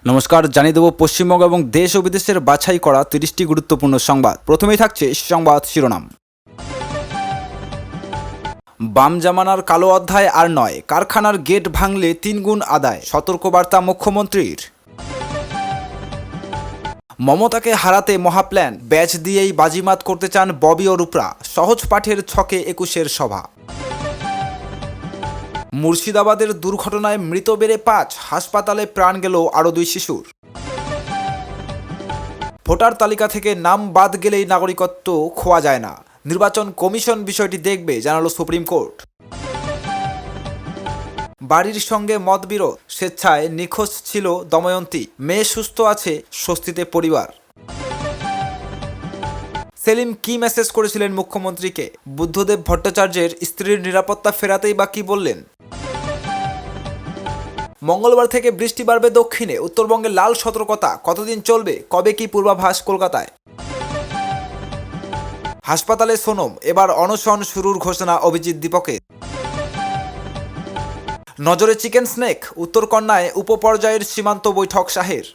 নমস্কার, জানিয়ে দেব পশ্চিমবঙ্গ এবং দেশ ও বিদেশের বাছাই করা 30টি গুরুত্বপূর্ণ সংবাদ। প্রথমেই থাকছে সংবাদ শিরোনাম। বাম জামানার কালো অধ্যায় আর নয়, কারখানার গেট ভাঙলে 3 গুণ আদায়, সতর্কবার্তা মুখ্যমন্ত্রীর। মমতাকে হারাতে মহাপ্ল্যান, ব্যাচ দিয়েই বাজিমাত করতে চান ববি ও রূপরা, সহজ পাঠের ছকে 21-এর সভা। মুর্শিদাবাদের দুর্ঘটনায় মৃত বেড়ে 5, হাসপাতালে প্রাণ গেল আরও 2 শিশুর। ভোটার তালিকা থেকে নাম বাদ গেলেই নাগরিকত্ব খোয়া যায় না, নির্বাচন কমিশন বিষয়টি দেখবে, জানালো সুপ্রিম কোর্ট। বাড়ির সঙ্গে মতবিরোধ, স্বেচ্ছায় নিখোঁজ ছিল দময়ন্তী, মেয়ে সুস্থ আছে, স্বস্তিতে পরিবার। সেলিম কি মেসেজ করেছিলেন মুখ্যমন্ত্রীকে? বুদ্ধদেব ভট্টাচার্যের স্ত্রীর নিরাপত্তা ফেরাতেই বা কি বললেন? মঙ্গলবার থেকে বৃষ্টি বাড়বে দক্ষিণে, উত্তরবঙ্গে লাল সতর্কতা, কতদিন চলবে, কবে কি পূর্বাভাস কলকাতায়? হাসপাতালে সোনম, এবার অনশন শুরুর ঘোষণা অভিজিৎ দীপকের। নজরে চিকেন স্নেক, উত্তরকন্যায় উপপর্যায়ের সীমান্ত বৈঠক শাহের।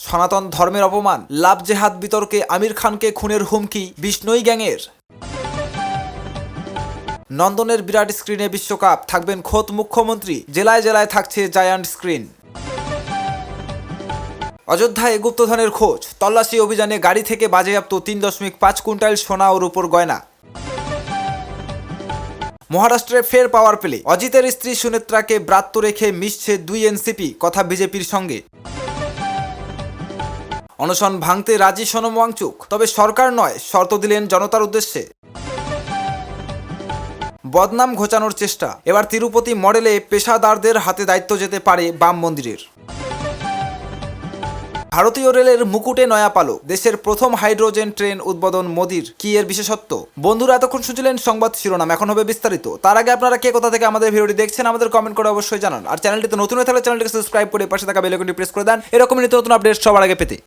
সনাতন ধর্মের অপমান, লাভ জেহাদ বিতর্কে আমির খানকে খুনের হুমকি বিষ্ণুই গ্যাংয়ের। নন্দনের বিরাট স্ক্রিনে বিশ্বকাপ, থাকবেন খোদ মুখ্যমন্ত্রী, জেলায় জেলায় থাকছে জায়ান্ট স্ক্রিন। অযোধ্যায় গুপ্তধনের খোঁজ, তল্লাশি অভিযানে গাড়ি থেকে বাজেয়াপ্ত 3.5 কুইন্টাল সোনা ও রূপোর গয়না। মহারাষ্ট্রে ফের পাওয়ার প্লে, অজিতের স্ত্রী সুনেত্রাকে ব্রাত্য রেখে মিশছে 2 এনসিপি, কথা বিজেপির সঙ্গে। অনশন ভাঙতে রাজি সোনম ওয়াংচুক, তবে সরকার নয়, শর্ত দিলেন জনতার উদ্দেশ্যে। বদনাম ঘোচানোর চেষ্টা, এবার তিরুপতি মডেলে পেশাদারদের হাতে দায়িত্ব যেতে পারে বাম মন্দিরের। ভারতীয় রেলের মুকুটে নয়া পালক, দেশের প্রথম হাইড্রোজেন ট্রেন উদ্বোধন মোদির, কি এর বিশেষত্ব? বন্ধুরা, এতক্ষণ শুনছিলেন সংবাদ শিরোনাম, এখন হবে বিস্তারিত। তার আগে আপনারা কে কোথা থেকে আমাদের ভিডিওটি দেখছেন আমাদের কমেন্ট করে অবশ্যই জানান, আর চ্যানেলটিতে নতুন হয়ে থাকলে চ্যানেলটিকে সাবস্ক্রাইব করে পাশে থাকা বেল আইকনটি প্রেস করে দেন এরকম নিত্য নতুন আপডেট সবার আগে পেতে।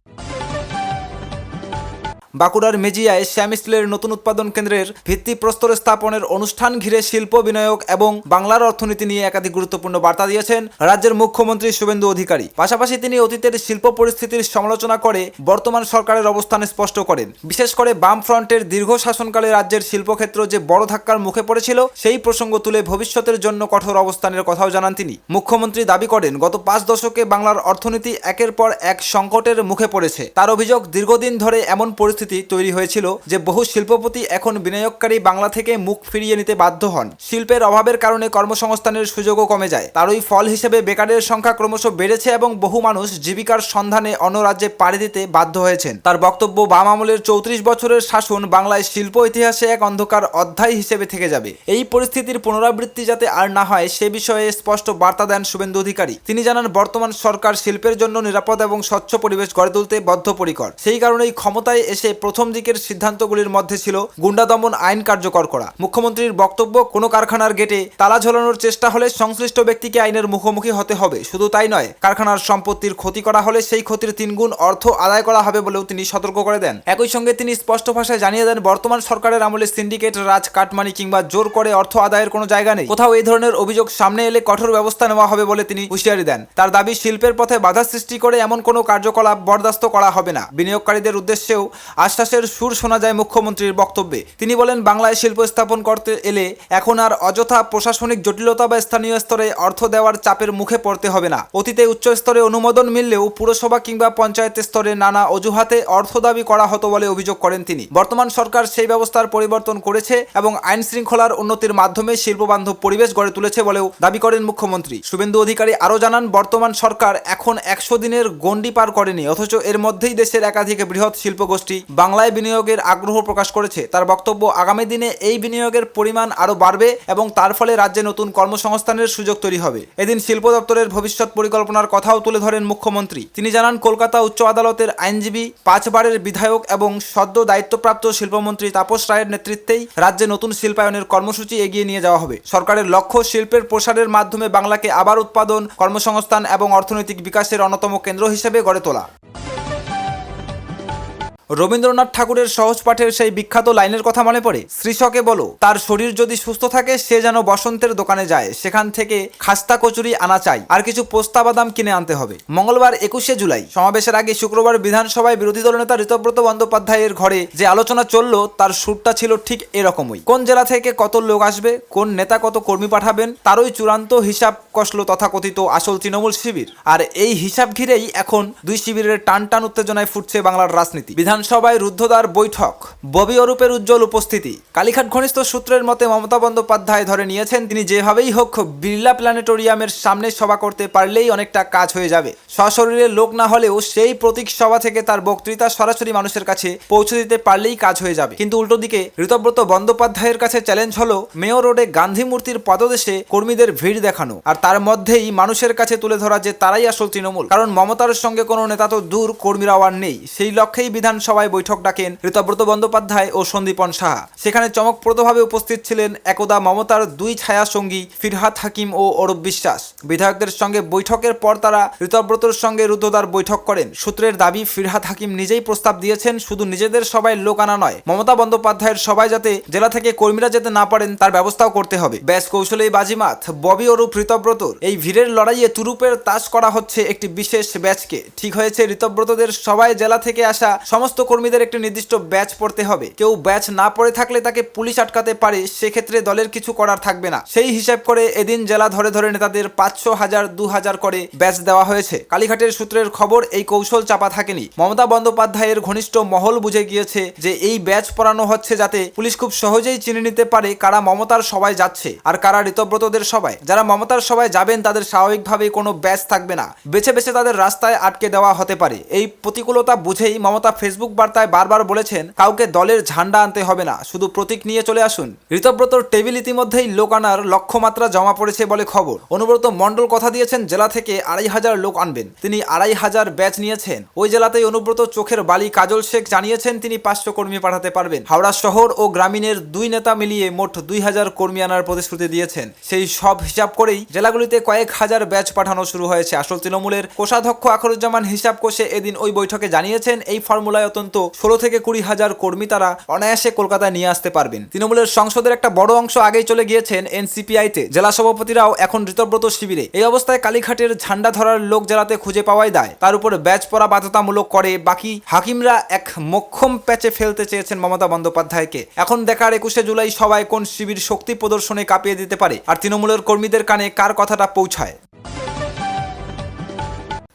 বাঁকুড়ার মেজিয়ায় শ্যাম স্টিলের নতুন উৎপাদন কেন্দ্রের ভিত্তিপ্রস্তর স্থাপনের অনুষ্ঠান ঘিরে শিল্প বিনিয়োগ এবং বাংলার অর্থনীতি নিয়ে একাধিক গুরুত্বপূর্ণ বার্তা দিয়েছেন রাজ্যের মুখ্যমন্ত্রী শুভেন্দু অধিকারী। পাশাপাশি তিনি অতীতের শিল্প পরিস্থিতির সমালোচনা করে বর্তমান সরকারের অবস্থান স্পষ্ট করেন। বিশেষ করে বাম ফ্রন্টের দীর্ঘ শাসনকালে রাজ্যের শিল্পক্ষেত্র যে বড় ধাক্কার মুখে পড়েছিল সেই প্রসঙ্গ তুলে ভবিষ্যতের জন্য কঠোর অবস্থানের কথাও জানান তিনি। মুখ্যমন্ত্রী দাবি করেন, গত 5 দশকে বাংলার অর্থনীতি একের পর এক সংকটের মুখে পড়েছে। তার অভিযোগ, দীর্ঘদিন ধরে এমন পরিস্থিতি তৈরি হয়েছিল যে বহু শিল্পপতি এখন বিনিয়োগকারী বাংলা থেকে মুখ ফিরিয়ে নিতে বাধ্য হন। শিল্পের অভাবের কারণে কর্মসংস্থানের সুযোগও কমে যায়। তারই ফল হিসেবে বেকারের সংখ্যা ক্রমশ বেড়েছে এবং বহু মানুষ জীবিকার সন্ধানে অন্য রাজ্যে পাড়ি দিতে বাধ্য হয়েছেন। তার বক্তব্য, বাম আমলের 34 বছরের শাসন বাংলায় শিল্প ইতিহাসে এক অন্ধকার অধ্যায় হিসেবে থেকে যাবে। এই পরিস্থিতির পুনরাবৃত্তি যাতে আর না হয় সে বিষয়ে স্পষ্ট বার্তা দেন শুভেন্দু অধিকারী। তিনি জানান, বর্তমান সরকার শিল্পের জন্য নিরাপদ এবং স্বচ্ছ পরিবেশ গড়ে তুলতে বদ্ধপরিকর। সেই কারণেই ক্ষমতায় এসে প্রথম দিকের সিদ্ধান্তগুলির মধ্যে ছিল গুন্ডা দমন আইন কার্যকর করা। মুখ্যমন্ত্রীর বক্তব্য, কোনো কারখানার গেটে তালা ঝোলানোর চেষ্টা হলে সংশ্লিষ্ট ব্যক্তিকে আইনের মুখোমুখি হতে হবে। শুধু তাই নয়, কারখানার সম্পত্তির ক্ষতি করা হলে সেই ক্ষতির 3 গুণ অর্থ আদায় করা হবে বলেও তিনি সতর্ক করে দেন। একই সঙ্গে তিনি স্পষ্ট ভাষায় জানিয়ে দেন, বর্তমান সরকারের আমলে সিন্ডিকেট রাজ, কাটমানি কিংবা জোর করে অর্থ আদায়ের কোনো জায়গা নেই। কোথাও এই ধরনের অভিযোগ সামনে এলে কঠোর ব্যবস্থা নেওয়া হবে বলে তিনি হুঁশিয়ারি দেন। তার দাবি, শিল্পের পথে বাধা সৃষ্টি করে এমন কোনো কার্যকলাপ বরদাস্ত করা হবে না। বিনিয়োগকারীদের উদ্দেশ্যেও আশ্বাসের সুর শোনা যায় মুখ্যমন্ত্রীর বক্তব্যে। তিনি বলেন, বাংলায় শিল্প স্থাপন করতে এলে এখন আর অযথা প্রশাসনিক জটিলতা বা স্থানীয় স্তরে অর্থ দেওয়ার চাপের মুখে পড়তে হবে না। অতীতে উচ্চ স্তরে অনুমোদন মিললেও পুরসভা কিংবা পঞ্চায়েত স্তরে নানা অজুহাতে অর্থ দাবি করা হতো বলে অভিযোগ করেন তিনি। বর্তমান সরকার সেই ব্যবস্থার পরিবর্তন করেছে এবং আইন শৃঙ্খলার উন্নতির মাধ্যমে শিল্পবান্ধব পরিবেশ গড়ে তুলেছে বলেও দাবি করেন মুখ্যমন্ত্রী। শুভেন্দু অধিকারী আরও জানান, বর্তমান সরকার এখন 100 দিনের গণ্ডি পার করেনি, অথচ এর মধ্যেই দেশের একাধিক বৃহৎ শিল্পগোষ্ঠী বাংলায় বিনিয়োগের আগ্রহ প্রকাশ করেছে। তার বক্তব্য, আগামী দিনে এই বিনিয়োগের পরিমাণ আরও বাড়বে এবং তার ফলে রাজ্যে নতুন কর্মসংস্থানের সুযোগ তৈরি হবে। এদিন শিল্প দপ্তরের ভবিষ্যৎ পরিকল্পনার কথাও তুলে ধরেন মুখ্যমন্ত্রী। তিনি জানান, কলকাতা উচ্চ আদালতের আইনজীবী, 5 বারের বিধায়ক এবং সদ্য দায়িত্বপ্রাপ্ত শিল্পমন্ত্রী তাপস রায়ের নেতৃত্বেই রাজ্যে নতুন শিল্পায়নের কর্মসূচি এগিয়ে নিয়ে যাওয়া হবে। সরকারের লক্ষ্য, শিল্পের প্রসারের মাধ্যমে বাংলাকে আবার উৎপাদন, কর্মসংস্থান এবং অর্থনৈতিক বিকাশের অন্যতম কেন্দ্র হিসেবে গড়ে তোলা। রবীন্দ্রনাথ ঠাকুরের সহজ পাঠের সেই বিখ্যাত লাইনের কথা মনে পড়ে, শ্রীশকে বলো তার শরীর যদি সুস্থ থাকে সে যেন বসন্তের দোকানে যায়, সেখান থেকে খাস্তা কচুরি আনা চাই, আর কিছু পোস্তা বাদাম কিনে আনতে হবে। মঙ্গলবার 21শে জুলাই সমাবেশের আগে শুক্রবার বিধানসভায় বিরোধী দলনেতা ঋতব্রত বন্দ্যোপাধ্যায়ের ঘরে যে আলোচনা চলল তার সুরটা ছিল ঠিক এরকমই। কোন জেলা থেকে কত লোক আসবে, কোন নেতা কত কর্মী পাঠাবেন, তারই চূড়ান্ত হিসাব কষল তথাকথিত আসল তৃণমূল শিবির। আর এই হিসাব ঘিরেই এখন দুই শিবিরের টান টান উত্তেজনায় ফুটছে বাংলার রাজনীতি। বিধানসভায় রুদ্ধদ্বার বৈঠক, ববি অরূপের উজ্জ্বল উপস্থিতি। কালীঘাট ঘনিষ্ঠ সূত্রের মতে মমতা বন্দ্যোপাধ্যায় ধরে নিয়েছেন তিনি যেভাবেই হোক বিড়লা প্ল্যানেটোরিয়ামের সামনে সভা করতে পারলেই অনেকটা কাজ হয়ে যাবে। সশরীরে লোক না হলেও সেই প্রতীক সভা থেকে তার বক্তৃতা সরাসরি মানুষের কাছে পৌঁছে দিতে পারলেই কাজ হয়ে যাবে। কিন্তু উল্টো দিকে ঋতব্রত বন্দ্যোপাধ্যায়ের কাছে চ্যালেঞ্জ হলো মেয়র রোডে গান্ধী মূর্তির পদদেশে কর্মীদের ভিড় দেখানো, আর তার মধ্যেই মানুষের কাছে তুলে ধরা যে তারাই আসল তৃণমূল। কারণ মমতার সঙ্গে কোনো নেতা তো দূর, কর্মীরাও আর নেই। সেই লক্ষ্যেই বিধানসভায় বৈঠক ডাকেন ঋতব্রত বন্দ্যোপাধ্যায় ও সন্দীপন সাহা। সেখানে চমকপ্রদভাবে উপস্থিত ছিলেন একদা মমতার দুই ছায়া সঙ্গী ফিরহাদ হাকিম ও অরূপ বিশ্বাস। বিধায়কদের সঙ্গে বৈঠকের পর তারা ঋতব্রতর সঙ্গে রুদ্ধদ্বার বৈঠক করেন। সূত্রের দাবি ফিরহাদ হাকিম নিজেই প্রস্তাব দিয়েছেন শুধু নিজেদের সবাই লোক আনা নয়, মমতা বন্দ্যোপাধ্যায়ের সবাই যাতে জেলা থেকে কর্মীরা যেতে না পারেন তার ব্যবস্থাও করতে হবে। ব্যাস কৌশলেই বাজিমাত ববি অরূপ ঋতব্রতর। এই ভিড়ের লড়াইয়ে তুরুপের তাস করা হচ্ছে একটি বিশেষ ব্যাচকে। ঠিক হয়েছে ঋতব্রতদের সবাই জেলা থেকে আসা সমস্ত কর্মীদের একটি নির্দিষ্ট ব্যাচ পড়তে হবে। কেউ ব্যাচ না পড়ে থাকলে তাকে পুলিশ আটকাতে পারে, সেক্ষেত্রে দলের কিছু করার থাকবে না। সেই হিসাব করে এদিন জেলা ধরে ধরে নেতাদের 500, 1000, 2000 করে ব্যাচ দেওয়া হয়েছে। কালীঘাটের সূত্রের খবর এই কৌশল চাপা থাকেনি। মমতা বন্দ্যোপাধ্যায়ের ঘনিষ্ঠ মহল বুঝে গিয়েছে যে এই ব্যাচ পড়ানো হচ্ছে যাতে পুলিশ খুব সহজেই চিনে নিতে পারে কারা মমতার সবাই যাচ্ছে আর কারা ঋতব্রতদের সবাই। যারা মমতার সবাই যাবেন তাদের স্বাভাবিকভাবেই কোনো ব্যাচ থাকবে না, বেছে বেছে তাদের রাস্তায় আটকে দেওয়া হতে পারে। এই প্রতিকূলতা বুঝেই মমতা ফেসবুক বার্তায় বারবার বলেছেন কাউকে দলের ঝান্ডা আনতে হবে না, শুধু প্রতীক নিয়ে চলে আসুন। ঋতব্রতর টেবিল ইতিমধ্যেই লোক আনার লক্ষ্যমাত্রা জমা পড়েছে বলে খবর। অনুব্রত মণ্ডল কথা দিয়েছেন জেলা থেকে 2500 লোক আনবেন, তিনি 2500 ব্যাচ নিয়েছেন। ওই জেলাতেই অনুব্রত চোখের বালি কাজল শেখ জানিয়েছেন তিনি 500 কর্মী পাঠাতে পারবেন। হাওড়া শহর ও গ্রামীণের দুই নেতা মিলিয়ে মোট 2000 কর্মী আনার প্রতিশ্রুতি দিয়েছেন। সেই সব হিসাব করেই জেলাগুলিতে কয়েক হাজার ব্যাচ পাঠানো শুরু হয়েছে। আসল তৃণমূলের কোষাধ্যক্ষ আখরুজ্জামান হিসাব কষে এদিন ওই বৈঠকে জানিয়েছেন এই ফর্মুলায় অন্তত 16 থেকে 20,000 কর্মী তারা অনায়াসে কলকাতায় নিয়ে আসতে পারবেন। তৃণমূলের সংসদের একটা বড় অংশ আগেই চলে গিয়েছেন এনসিপিআইতে, জেলা সভাপতিরাও এখন ঋতব্রত শিবিরে। এই অবস্থায় কালীঘাটের ঝান্ডা ধরার লোক জেলাতে খুঁজে পাওয়াই দায়, তার উপরে ব্যাচ পড়া বাধ্যতামূলক করে বাকি হাকিমরা এক মোক্ষম প্যাচে ফেলতে চেয়েছেন মমতা বন্দ্যোপাধ্যায়কে। এখন দেখার 21শে জুলাই সবাই কোন শিবির শক্তি প্রদর্শনে কাঁপিয়ে দিতে পারে আর তৃণমূলের কর্মীদের কানে কার কথাটা পৌঁছায়।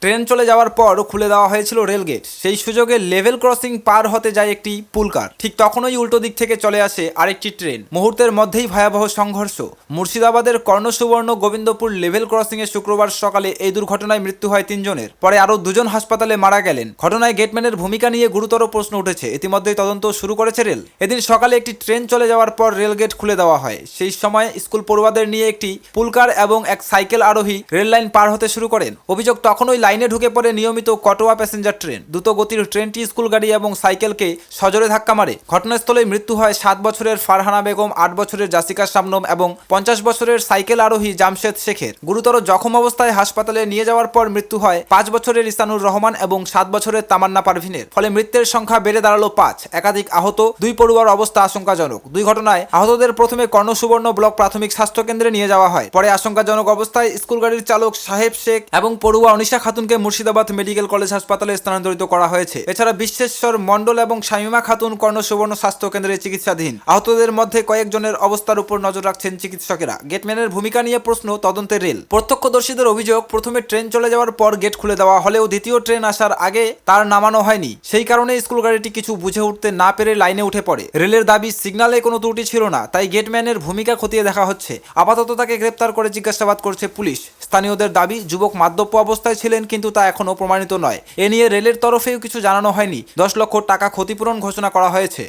ট্রেন চলে যাওয়ার পর খুলে দেওয়া হয়েছিল রেলগেট। সেই সুযোগে লেভেল ক্রসিং পার হতে যায় একটি পুলকার। ঠিক তখনই উল্টো দিক থেকে চলে আসে আরেকটি ট্রেন। মুহূর্তের মধ্যেই ভয়াবহ সংঘর্ষ। মুর্শিদাবাদের কর্ণসুবর্ণ গোবিন্দপুর লেভেল ক্রসিং এ শুক্রবার সকালে এই দুর্ঘটনায় মৃত্যু হয় 3 জনের, পরে আরও 2 জন হাসপাতালে মারা গেলেন। ঘটনায় গেটম্যানের ভূমিকা নিয়ে গুরুতর প্রশ্ন উঠেছে। ইতিমধ্যেই তদন্ত শুরু করেছে রেল। এদিন সকালে একটি ট্রেন চলে যাওয়ার পর রেলগেট খুলে দেওয়া হয়। সেই সময় স্কুল পড়ুয়াদের নিয়ে একটি পুলকার এবং এক সাইকেল আরোহী রেল লাইন পার হতে শুরু করেন। অভিযোগ তখনই লাইনে ঢুকে পড়ে নিয়মিত কটোয়া প্যাসেঞ্জার ট্রেন। দ্রুত গতির ট্রেনটি স্কুল গাড়ি এবং সাইকেলকে সজোরে ধাক্কা মারে। ঘটনাস্থলেই মৃত্যু হয় 7 বছরের ফারহানা বেগম, 8 বছরের জাসিকা শাবনম এবং 50 বছরের সাইকেল আরোহী জামশেদ শেখের। গুরুতর জখম অবস্থায় হাসপাতালে নিয়ে যাওয়ার পর মৃত্যু হয় 5 বছরের ইসানুর রহমান এবং 7 বছরের তামান্না পারভিনের। ফলে মৃত্যুর সংখ্যা বেড়ে দাঁড়ালো 5। একাধিক আহত, 2 পড়ুয়ার অবস্থা আশঙ্কাজনক। দুই ঘটনায় আহতদের প্রথমে কর্ণসুবর্ণ ব্লক প্রাথমিক স্বাস্থ্য কেন্দ্রে নিয়ে যাওয়া হয়, পরে আশঙ্কাজনক অবস্থায় স্কুল গাড়ির চালক সাহেব শেখ এবং পড়ুয়া অনিশা খাতুনকে মুর্শিদাবাদ মেডিকেল কলেজ হাসপাতালে স্থানান্তরিত করা হয়েছে। এছাড়া বিশ্বেশ্বর মণ্ডল এবং শামিমা খাতুন কর্ণসুবর্ণ স্বাস্থ্য কেন্দ্রে চিকিৎসাধীন। আহতদের মধ্যে কয়েকজনের অবস্থার উপর নজর রাখছেন চিকিৎসকেরা। গেটম্যানের ভূমিকা নিয়ে প্রশ্ন, তদন্তে রেল। প্রত্যক্ষদর্শীদের অভিযোগ, প্রথমে ট্রেন চলে যাওয়ার পর গেট খুলে দেওয়া হলেও দ্বিতীয় ট্রেন আসার আগে তার নামানো হয়নি। সেই কারণে স্কুল গাড়িটি কিছু বুঝে উঠতে না পেরে লাইনে উঠে পড়ে। রেলের দাবি সিগন্যালে কোনো ত্রুটি ছিল না, তাই গেটম্যানের ভূমিকা খতিয়ে দেখা হচ্ছে। আপাতত তাকে গ্রেপ্তার করে জিজ্ঞাসাবাদ করছে পুলিশ। স্থানীয়দের দাবি যুবক মাদব্য অবস্থায় ছিলেন, কিন্তু তা এখনো প্রমাণিত নয়। এ নিয়ে রেলের তরফেও কিছু জানানো হয়নি। 10 লক্ষ টাকা ক্ষতিপূরণ ঘোষণা করা হয়েছে।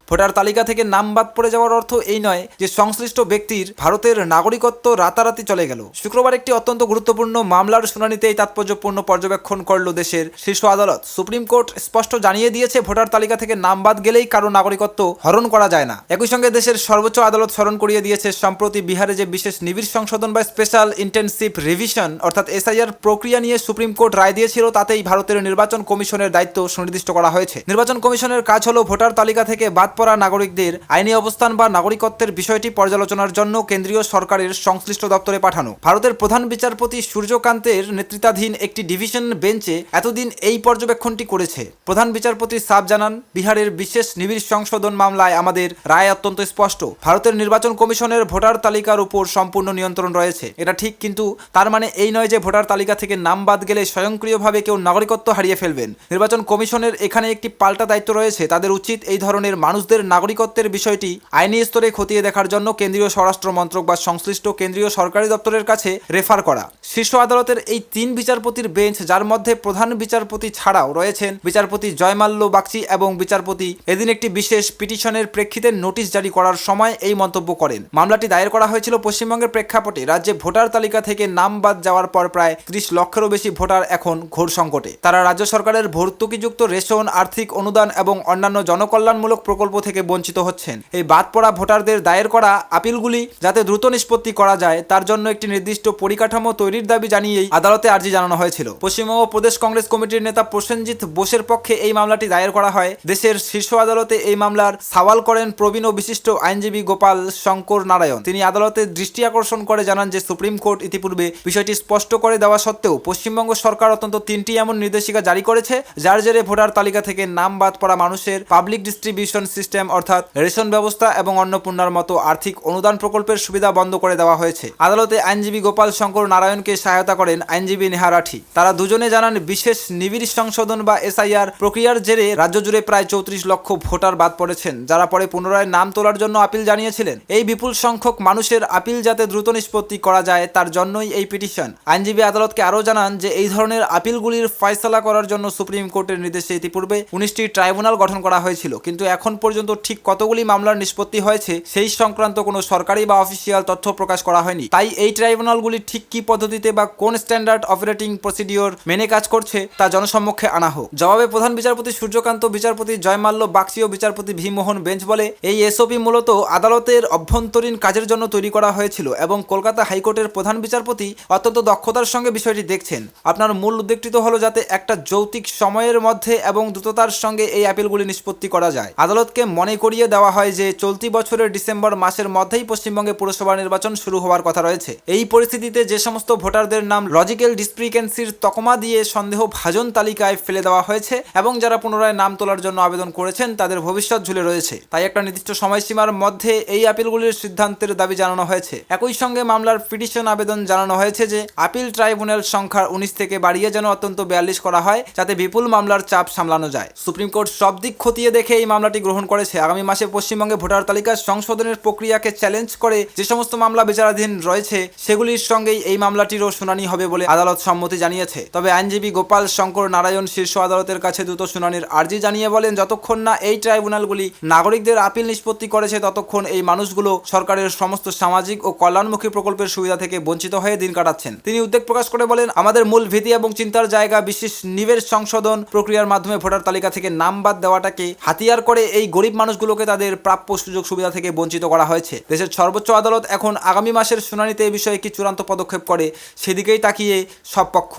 ভোটার তালিকা থেকে নাম বাদ পড়ে যাওয়ার অর্থ এই নয় যে সংশ্লিষ্ট ব্যক্তির ভারতের নাগরিকত্ব রাতারাতি চলে গেল। শুক্রবার একটি অত্যন্ত গুরুত্বপূর্ণ মামলার শুনানিতে এই তাৎপর্যপূর্ণ পর্যবেক্ষণ করল দেশের শীর্ষ আদালত। সুপ্রিম কোর্ট স্পষ্ট জানিয়ে দিয়েছে, ভোটার তালিকা থেকে নাম বাদ গেলেই কারো নাগরিকত্ব হরণ করা যায় না। একই সঙ্গে দেশের সর্বোচ্চ আদালত স্মরণ করিয়ে দিয়েছে, সম্প্রতি বিহারে যে বিশেষ নিবিড় সংশোধন বা স্পেশাল ইন্টেনসিভ রিভিশন অর্থাৎ এসআইআর প্রক্রিয়া নিয়ে সুপ্রিম কোর্ট রায় দিয়েছিল, তাতেই ভারতের নির্বাচন কমিশনের দায়িত্ব সুনির্দিষ্ট করা হয়েছে। নির্বাচন কমিশনের কাজ হলো ভোটার তালিকা থেকে বাদ পড়া নাগরিকদের আইনি অবস্থান বা নাগরিকত্বের বিষয়টি পর্যালোচনার জন্য কেন্দ্রীয় সরকারের সংশ্লিষ্ট দপ্তরে পাঠানো। ভারতের প্রধান বিচারপতি সূর্যকান্তের নেতৃত্বাধীন একটি ডিভিশন বেঞ্চে এতদিন এই পর্যবেক্ষণটি করেছে। প্রধান বিচারপতি সাফ জানান, বিহারের বিশেষ নিবিড় সংশোধন মামলায় আমাদের রায় অত্যন্ত স্পষ্ট। ভারতের নির্বাচন কমিশনের ভোটার তালিকার উপর সম্পূর্ণ নিয়ন্ত্রণ রয়েছে। এটা ঠিক, কিন্তু তার মানে এই নয় যে ভোটার তালিকা থেকে নাম বাদ গেলে স্বয়ংক্রিয়ভাবে কেউ নাগরিকত্ব হারিয়ে ফেলবেন। নির্বাচন কমিশনের এখানে একটি পাল্টা দায়িত্ব রয়েছে। তাদের উচিত এই ধরনের মানুষদের নাগরিকত্বের বিষয়টি আইনি স্তরে খতিয়ে দেখার জন্য কেন্দ্রীয় স্বরাষ্ট্র মন্ত্রক বা সংশ্লিষ্ট কেন্দ্রীয় সরকারি দপ্তরের কাছে রেফার করা। শীর্ষ আদালতের এই 3 বিচারপতির বেঞ্চ, যার মধ্যে প্রধান বিচারপতি ছাড়াও রয়েছেন বিচারপতি জয়মাল্য বাগচি এবং বিচারপতি, এদিন একটি বিশেষ পিটিশনের প্রেক্ষিতে নোটিশ জারি করার সময় এই মন্তব্য করেন। মামলাটি দায়ের করা হয়েছিল পশ্চিমবঙ্গের প্রেক্ষাপটে। রাজ্যে ভোটার তালিকা থেকে নাম বাদ যাওয়ার পর প্রায় 30 লক্ষেরও বেশি ভোটার এখন ঘোর সংকটে। তারা রাজ্য সরকারের ভর্তুকিযুক্ত রেশন, আর্থিক অনুদান এবং অন্যান্য জনকল্যাণমূলক প্রকল্প থেকে বঞ্চিত হচ্ছেন। এই বাদ পড়া ভোটারদের দায়ের করা আপিলগুলি যাতে দ্রুত নিষ্পত্তি করা যায়, তার জন্য একটি নির্দিষ্ট পরিকাঠামো তৈরির দাবি জানিয়েই আদালতে আর্জি জানানো হয়েছিল। পশ্চিমবঙ্গ প্রদেশ কংগ্রেস কমিটির নেতা প্রসেনজিৎ বোসের পক্ষে এই মামলাটি দায়ের করা হয়। দেশের শীর্ষ আদালতে এই মামলার সওয়াল করেন প্রবীণ ও বিশিষ্ট আইনজীবী গোপাল শঙ্কর নারায়ণ। তিনি আদালতের দৃষ্টি আকর্ষণ করে জানান যে সুপ্রিম কোর্ট ইতিপূর্বে বিষয়টি স্পষ্ট করে দেওয়া সত্ত্বেও পশ্চিমবঙ্গ সরকার অন্তত 3টি এমন নির্দেশিকা জারি করেছে, যার জেরে ভোটার তালিকা থেকে নাম বাদ পড়া মানুষের পাবলিক ডিস্ট্রিবিউশন সিস্টেম অর্থাৎ রেশন ব্যবস্থা এবং অন্নপূর্ণার মতো আর্থিক অনুদান প্রকল্পের সুবিধা বন্ধ করে দেওয়া হয়েছে। আদালতে আইনজীবী গোপাল শঙ্কর নারায়ণকে সহায়তা করেন আইনজীবী নেহা রাঠি। তারা দুজনে জানান, বিশেষ নিবিড় সংশোধন বা এসআইআর প্রক্রিয়ার জেরে রাজ্য জুড়ে প্রায় 34 লক্ষ ভোটার বাদ পড়েছেন, যারা পরে পুনরায় নাম তোলার জন্য আপিল জানিয়েছিলেন। এই বিপুল সংখ্যক মানুষের আপিল যাতে দ্রুত নিষ্পত্তি করা যায়, তার জন্যই এই পিটিশন। আইনজীবী আদালতকে আরও জানান যে এই ধরনের আপিলগুলির ফয়সালা করার জন্য সুপ্রিম কোর্টের নির্দেশে ইতিপূর্বে 19টি ট্রাইব্যুনাল গঠন করা হয়েছিল, কিন্তু এখন পর্যন্ত ঠিক কতগুলি মামলার নিষ্পত্তি হয়েছে সেই সংক্রান্ত কোনো সরকারি বা অফিসিয়াল তথ্য প্রকাশ করা হয়নি। তাই এই ট্রাইব্যুনালগুলি ঠিক কি পদ্ধতিতে বা কোন স্ট্যান্ডার্ড অপারেটিং প্রসিডিওর মেনে কাজ করছে তা জনসম্মুখে আনা হোক। জবাবে প্রধান বিচারপতি সূর্যকান্ত, বিচারপতি জয়মাল্য বাগচি ও বিচারপতি ভি মোহন বেঞ্চ বলে, এই এসওপি মূলত আদালতের অভ্যন্তরীণ কাজের জন্য তৈরি করা হয়েছিল এবং কলকাতা হাইকোর্টের প্রধান বিচারপতি অত্যন্ত দক্ষতার সঙ্গে বিষয়টি দেখছেন। আপনার মূল উদ্বেগটিত হলো যাতে একটা যৌক্তিক সময়ের মধ্যে এবং দ্রুততার সঙ্গে এই আপিলগুলি নিষ্পত্তি করা যায়। আদালতকে মনে করিয়ে দেওয়া হয় যে চলতি বছরের ডিসেম্বর মাসের মধ্যেই পশ্চিমবঙ্গে পুরসভা নির্বাচন শুরু হওয়ার কথা রয়েছে। এই পরিস্থিতিতে যে সমস্ত ভোটারদের নাম লজিক্যাল ডিসক্রিপেন্সির তকমা দিয়ে সন্দেহভাজন তালিকায় ফেলে দেওয়া হয়েছে এবং যারা পুনরায় নাম তোলার জন্য আবেদন করেছেন, তাদের ভবিষ্যৎ ঝুলে রয়েছে। তাই একটা নির্দিষ্ট সময়সীমার মধ্যে এই আপিলগুলির সিদ্ধান্তের দাবি জানানো হয়েছে। একই সঙ্গে মামলার পিটিশন আবেদন জানানো হয়েছে যে আপিল ট্রাইব্যুনাল সংখ্যা 19 থেকে বাড়িয়ে যেন অত্যন্ত 42 করা হয়, যাতে বিপুল মামলার চাপ সামলানো যায়। সুপ্রিম কোর্ট সব দিক খতিয়ে দেখে এই মামলাটি গ্রহণ করেছে। আগামী মাসে পশ্চিমবঙ্গে ভোটার তালিকা সংশোধনের প্রক্রিয়াকে চ্যালেঞ্জ করে যে সমস্ত মামলা বিচারাধীন রয়েছে, সেগুলির সঙ্গেই এই মামলাটিরও শুনানি হবে বলে আদালত সম্মতি জানিয়েছে। তবে আইনজীবী গোপাল শঙ্কর নারায়ণ শীর্ষ আদালতের কাছে দ্রুত শুনানির আর্জি জানিয়ে বলেন, যতক্ষণ না এই ট্রাইব্যুনালগুলি নাগরিকদের আপিল নিষ্পত্তি করেছে, ততক্ষণ এই মানুষগুলো সরকারের সমস্ত সামাজিক ও কল্যাণমুখী প্রকল্পের সুবিধা থেকে বঞ্চিত হয়ে দিন কাটাচ্ছেন। তিনি উদ্বেগ প্রকাশ করে বলেন, আমাদের মূল ভীতি এবং চিন্তার জায়গা বিশেষ নিবিড় সংশোধন প্রক্রিয়ার মাধ্যমে ভোটার তালিকা থেকে নাম বাদ দেওয়াটাকে হাতিয়ার করে এই গরিব মানুষগুলোকে তাদের প্রাপ্য সুযোগ সুবিধা থেকে বঞ্চিত করা হয়েছে। দেশের সর্বোচ্চ আদালত এখন আগামী মাসের শুনানিতে এই বিষয়ে কি চূড়ান্ত পদক্ষেপ করে, সেদিকেই তাকিয়ে সব পক্ষ।